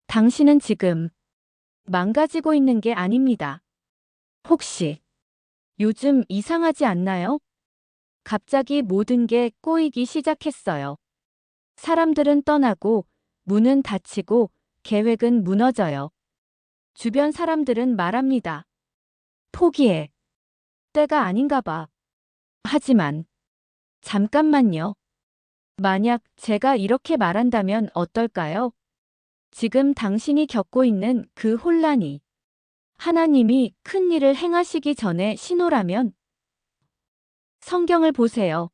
당신은 지금 망가지고 있는 게 아닙니다. 혹시 요즘 이상하지 않나요? 갑자기 모든 게 꼬이기 시작했어요. 사람들은 떠나고, 문은 닫히고, 계획은 무너져요. 주변 사람들은 말합니다. 포기해. 때가 아닌가 봐. 하지만, 잠깐만요. 만약 제가 이렇게 말한다면 어떨까요? 지금 당신이 겪고 있는 그 혼란이 하나님이 큰 일을 행하시기 전에 신호라면 성경을 보세요.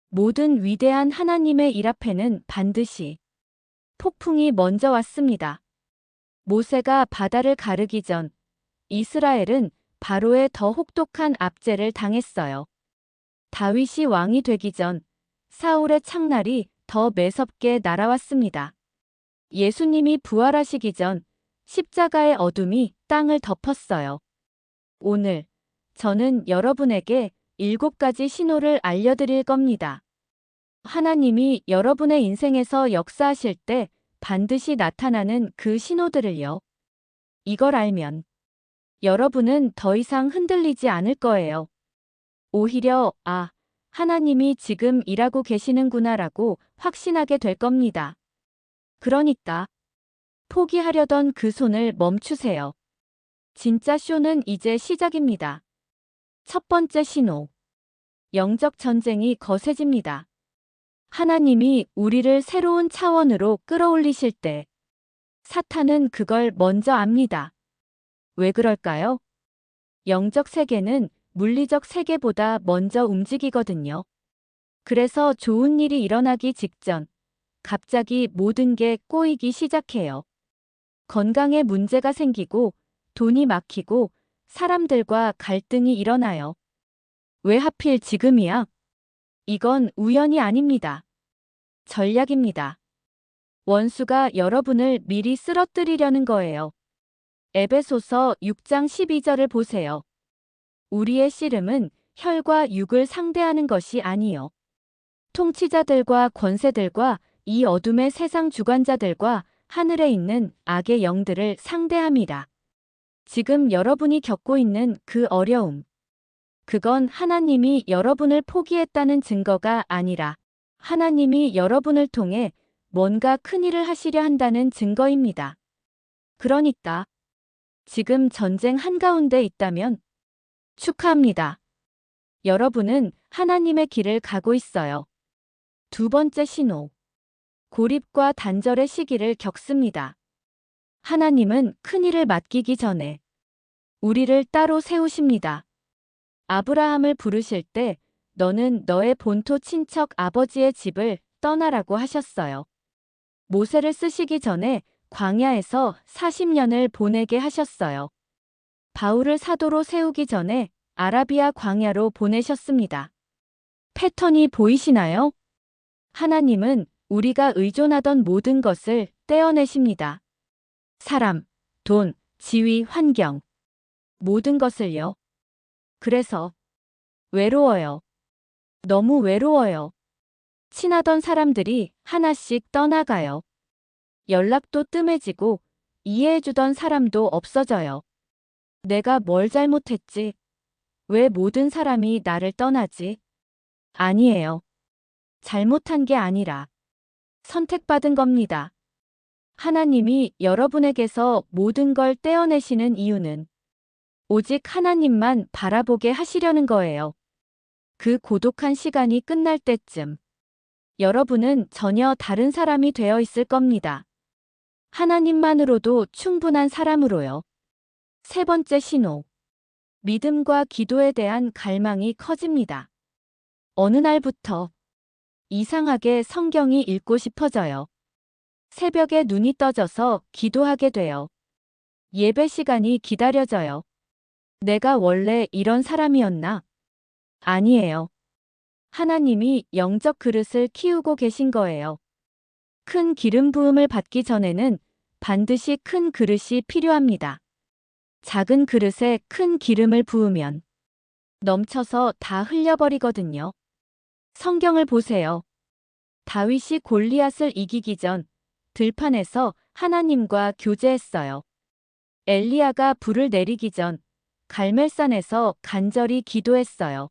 모든 위대한 하나님의 일 앞에는 반드시 폭풍이 먼저 왔습니다. 모세가 바다를 가르기 전 이스라엘은 바로의 더 혹독한 압제를 당했어요. 다윗이 왕이 되기 전 사울의 창날이 더 매섭게 날아왔습니다. 예수님이 부활하시기 전 십자가의 어둠이 땅을 덮었어요. 오늘 저는 여러분에게 7가지 신호를 알려드릴 겁니다. 하나님이 여러분의 인생에서 역사하실 때 반드시 나타나는 그 신호들을요. 이걸 알면 여러분은 더 이상 흔들리지 않을 거예요. 오히려 하나님이 지금 일하고 계시는구나라고 확신하게 될 겁니다. 그러니까 포기하려던 그 손을 멈추세요. 진짜 쇼는 이제 시작입니다. 첫 번째 신호. 영적 전쟁이 거세집니다. 하나님이 우리를 새로운 차원으로 끌어올리실 때 사탄은 그걸 먼저 압니다. 왜 그럴까요? 영적 세계는 물리적 세계보다 먼저 움직이거든요. 그래서 좋은 일이 일어나기 직전 갑자기 모든 게 꼬이기 시작해요. 건강에 문제가 생기고 돈이 막히고 사람들과 갈등이 일어나요. 왜 하필 지금이야? 이건 우연이 아닙니다. 전략입니다. 원수가 여러분을 미리 쓰러뜨리려는 거예요. 에베소서 6장 12절을 보세요. 우리의 씨름은 혈과 육을 상대하는 것이 아니요. 통치자들과 권세들과 이 어둠의 세상 주관자들과 하늘에 있는 악의 영들을 상대함이라. 지금 여러분이 겪고 있는 그 어려움. 그건 하나님이 여러분을 포기했다는 증거가 아니라 하나님이 여러분을 통해 뭔가 큰 일을 하시려 한다는 증거입니다. 그러니까 지금 전쟁 한가운데 있다면 축하합니다. 여러분은 하나님의 길을 가고 있어요. 두 번째 신호. 고립과 단절의 시기를 겪습니다. 하나님은 큰 일을 맡기기 전에 우리를 따로 세우십니다. 아브라함을 부르실 때 너는 너의 본토 친척 아버지의 집을 떠나라고 하셨어요. 모세를 쓰시기 전에 광야에서 40년을 보내게 하셨어요. 바울을 사도로 세우기 전에 아라비아 광야로 보내셨습니다. 패턴이 보이시나요? 하나님은 우리가 의존하던 모든 것을 떼어내십니다. 사람, 돈, 지위, 환경. 모든 것을요. 그래서 외로워요. 너무 외로워요. 친하던 사람들이 하나씩 떠나가요. 연락도 뜸해지고 이해해주던 사람도 없어져요. 내가 뭘 잘못했지? 왜 모든 사람이 나를 떠나지? 아니에요. 잘못한 게 아니라 선택받은 겁니다. 하나님이 여러분에게서 모든 걸 떼어내시는 이유는 오직 하나님만 바라보게 하시려는 거예요. 그 고독한 시간이 끝날 때쯤 여러분은 전혀 다른 사람이 되어 있을 겁니다. 하나님만으로도 충분한 사람으로요. 세 번째 신호. 믿음과 기도에 대한 갈망이 커집니다. 어느 날부터 이상하게 성경이 읽고 싶어져요. 새벽에 눈이 떠져서 기도하게 돼요. 예배 시간이 기다려져요. 내가 원래 이런 사람이었나? 아니에요. 하나님이 영적 그릇을 키우고 계신 거예요. 큰 기름 부음을 받기 전에는 반드시 큰 그릇이 필요합니다. 작은 그릇에 큰 기름을 부으면 넘쳐서 다 흘려버리거든요. 성경을 보세요. 다윗이 골리앗을 이기기 전 들판에서 하나님과 교제했어요. 엘리야가 불을 내리기 전 갈멜산에서 간절히 기도했어요.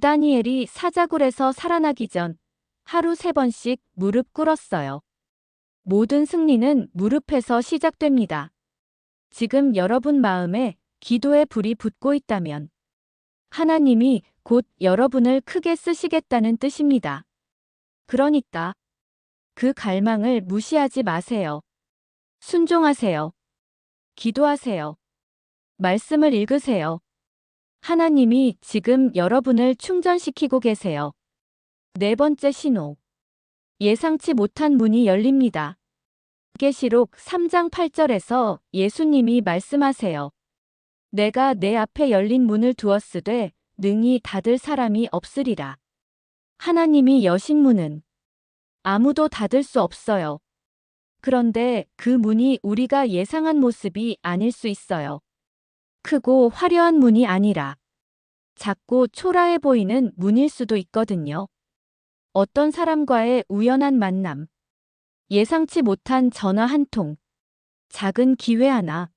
다니엘이 사자굴에서 살아나기 전 하루 3번씩 무릎 꿇었어요. 모든 승리는 무릎에서 시작됩니다. 지금 여러분 마음에 기도의 불이 붙고 있다면 하나님이 곧 여러분을 크게 쓰시겠다는 뜻입니다. 그러니까 그 갈망을 무시하지 마세요. 순종하세요. 기도하세요. 말씀을 읽으세요. 하나님이 지금 여러분을 충전시키고 계세요. 4번째 신호. 예상치 못한 문이 열립니다. 계시록 3장 8절에서 예수님이 말씀하세요. 내가 내 앞에 열린 문을 두었으되 능히 닫을 사람이 없으리라. 하나님이 여신 문은 아무도 닫을 수 없어요. 그런데 그 문이 우리가 예상한 모습이 아닐 수 있어요. 크고 화려한 문이 아니라 작고 초라해 보이는 문일 수도 있거든요. 어떤 사람과의 우연한 만남, 예상치 못한 전화 한 통, 작은 기회 하나.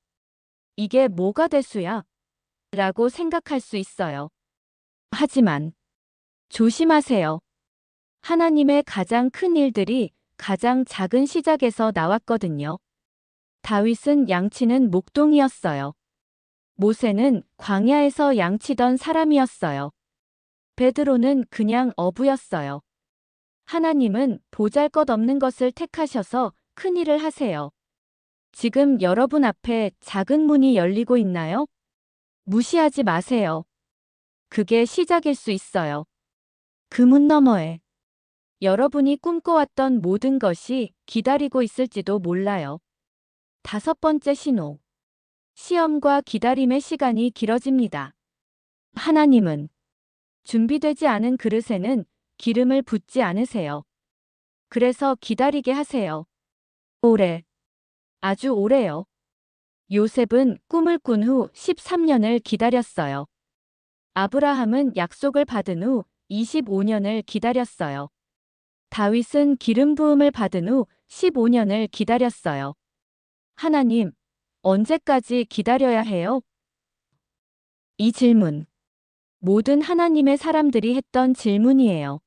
이게 뭐가 대수야? 라고 생각할 수 있어요. 하지만 조심하세요. 하나님의 가장 큰 일들이 가장 작은 시작에서 나왔거든요. 다윗은 양치는 목동이었어요. 모세는 광야에서 양치던 사람이었어요. 베드로는 그냥 어부였어요. 하나님은 보잘것없는 것을 택하셔서 큰 일을 하세요. 지금 여러분 앞에 작은 문이 열리고 있나요? 무시하지 마세요. 그게 시작일 수 있어요. 그 문 너머에 여러분이 꿈꿔왔던 모든 것이 기다리고 있을지도 몰라요. 5번째 신호. 시험과 기다림의 시간이 길어집니다. 하나님은 준비되지 않은 그릇에는 기름을 붓지 않으세요. 그래서 기다리게 하세요. 오래, 아주 오래요. 요셉은 꿈을 꾼 후 13년을 기다렸어요. 아브라함은 약속을 받은 후 25년을 기다렸어요. 다윗은 기름 부음을 받은 후 15년을 기다렸어요. 하나님, 언제까지 기다려야 해요? 이 질문, 모든 하나님의 사람들이 했던 질문이에요.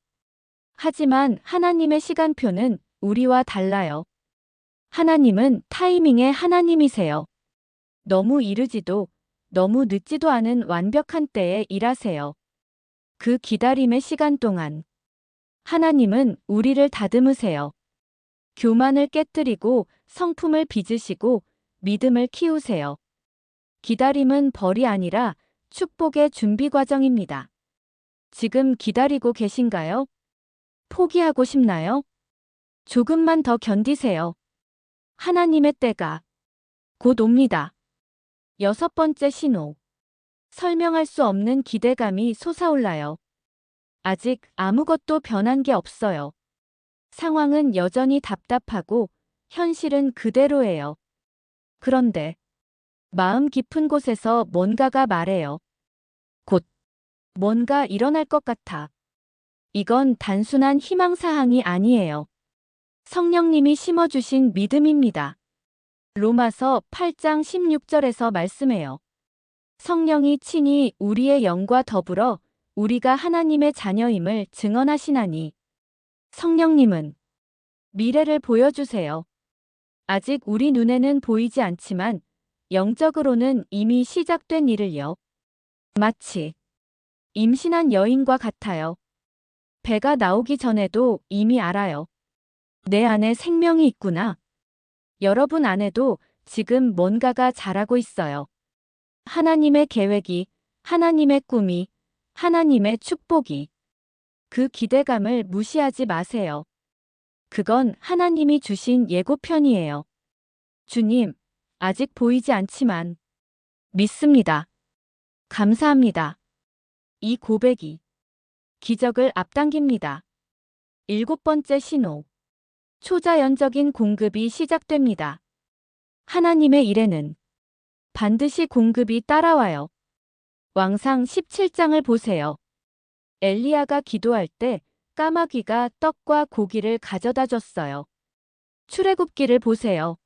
하지만 하나님의 시간표는 우리와 달라요. 하나님은 타이밍의 하나님이세요. 너무 이르지도 너무 늦지도 않은 완벽한 때에 일하세요. 그 기다림의 시간 동안 하나님은 우리를 다듬으세요. 교만을 깨뜨리고 성품을 빚으시고 믿음을 키우세요. 기다림은 벌이 아니라 축복의 준비 과정입니다. 지금 기다리고 계신가요? 포기하고 싶나요? 조금만 더 견디세요. 하나님의 때가 곧 옵니다. 6번째 신호. 설명할 수 없는 기대감이 솟아올라요. 아직 아무것도 변한 게 없어요. 상황은 여전히 답답하고 현실은 그대로예요. 그런데 마음 깊은 곳에서 뭔가가 말해요. 곧 뭔가 일어날 것 같아. 이건 단순한 희망사항이 아니에요. 성령님이 심어주신 믿음입니다. 로마서 8장 16절에서 말씀해요. 성령이 친히 우리의 영과 더불어 우리가 하나님의 자녀임을 증언하시나니. 성령님은 미래를 보여주세요. 아직 우리 눈에는 보이지 않지만 영적으로는 이미 시작된 일을요. 마치 임신한 여인과 같아요. 배가 나오기 전에도 이미 알아요. 내 안에 생명이 있구나. 여러분 안에도 지금 뭔가가 자라고 있어요. 하나님의 계획이, 하나님의 꿈이, 하나님의 축복이. 그 기대감을 무시하지 마세요. 그건 하나님이 주신 예고편이에요. 주님, 아직 보이지 않지만 믿습니다. 감사합니다. 이 고백이 기적을 앞당깁니다. 7번째 신호. 초자연적인 공급이 시작됩니다. 하나님의 일에는 반드시 공급이 따라와요. 왕상 17장을 보세요. 엘리야가 기도할 때 까마귀가 떡과 고기를 가져다 줬어요. 출애굽기를 보세요.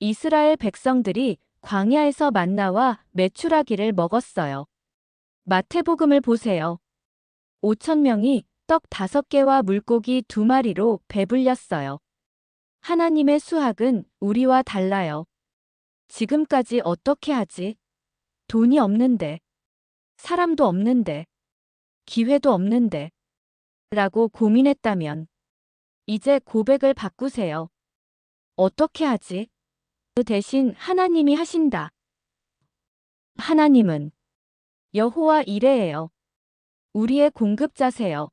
이스라엘 백성들이 광야에서 만나와 메추라기를 먹었어요. 마태복음을 보세요. 5천 명이 떡 5개와 물고기 2마리로 배불렸어요. 하나님의 수학은 우리와 달라요. 지금까지 어떻게 하지? 돈이 없는데, 사람도 없는데, 기회도 없는데, 라고 고민했다면, 이제 고백을 바꾸세요. 어떻게 하지? 그 대신 하나님이 하신다. 하나님은 여호와 이레예요. 우리의 공급자세요.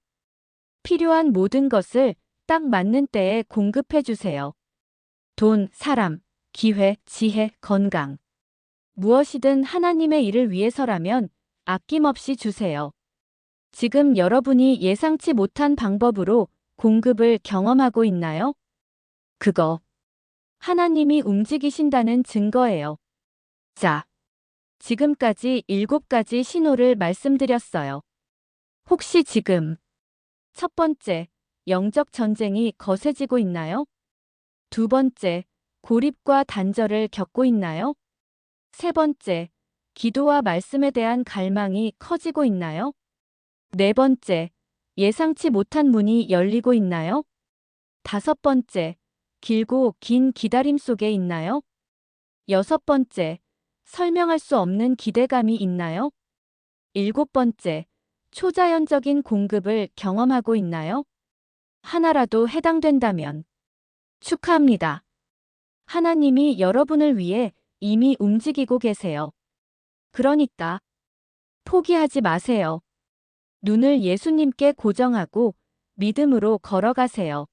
필요한 모든 것을 딱 맞는 때에 공급해 주세요. 돈, 사람, 기회, 지혜, 건강. 무엇이든 하나님의 일을 위해서라면 아낌없이 주세요. 지금 여러분이 예상치 못한 방법으로 공급을 경험하고 있나요? 그거 하나님이 움직이신다는 증거예요. 자, 지금까지 7가지 신호를 말씀드렸어요. 혹시 지금 첫 번째, 영적 전쟁이 거세지고 있나요? 두 번째, 고립과 단절을 겪고 있나요? 세 번째, 기도와 말씀에 대한 갈망이 커지고 있나요? 네 번째, 예상치 못한 문이 열리고 있나요? 다섯 번째, 길고 긴 기다림 속에 있나요? 여섯 번째, 설명할 수 없는 기대감이 있나요? 일곱 번째, 초자연적인 공급을 경험하고 있나요? 하나라도 해당된다면 축하합니다. 하나님이 여러분을 위해 이미 움직이고 계세요. 그러니까 포기하지 마세요. 눈을 예수님께 고정하고 믿음으로 걸어가세요.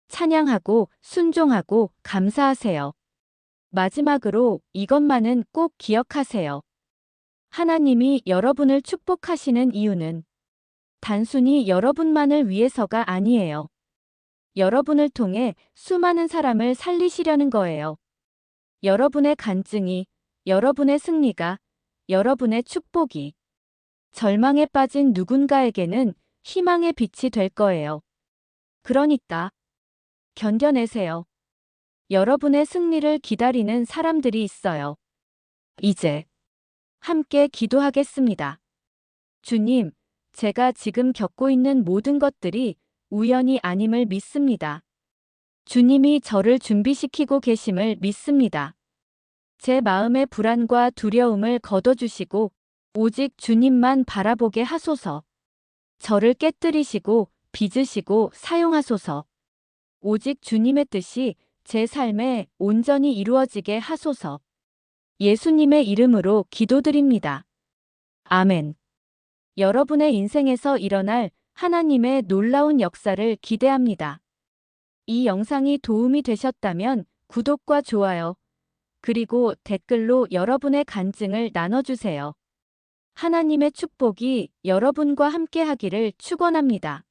찬양하고 순종하고 감사하세요. 마지막으로 이것만은 꼭 기억하세요. 하나님이 여러분을 축복하시는 이유는 단순히 여러분만을 위해서가 아니에요. 여러분을 통해 수많은 사람을 살리시려는 거예요. 여러분의 간증이, 여러분의 승리가, 여러분의 축복이 절망에 빠진 누군가에게는 희망의 빛이 될 거예요. 그러니까 견뎌내세요. 여러분의 승리를 기다리는 사람들이 있어요. 이제 함께 기도하겠습니다. 주님, 제가 지금 겪고 있는 모든 것들이 우연이 아님을 믿습니다. 주님이 저를 준비시키고 계심을 믿습니다. 제 마음의 불안과 두려움을 걷어주시고 오직 주님만 바라보게 하소서. 저를 깨뜨리시고 빚으시고 사용하소서. 오직 주님의 뜻이 제 삶에 온전히 이루어지게 하소서. 예수님의 이름으로 기도드립니다. 아멘. 여러분의 인생에서 일어날 하나님의 놀라운 역사를 기대합니다. 이 영상이 도움이 되셨다면 구독과 좋아요, 그리고 댓글로 여러분의 간증을 나눠주세요. 하나님의 축복이 여러분과 함께 하기를 축원합니다.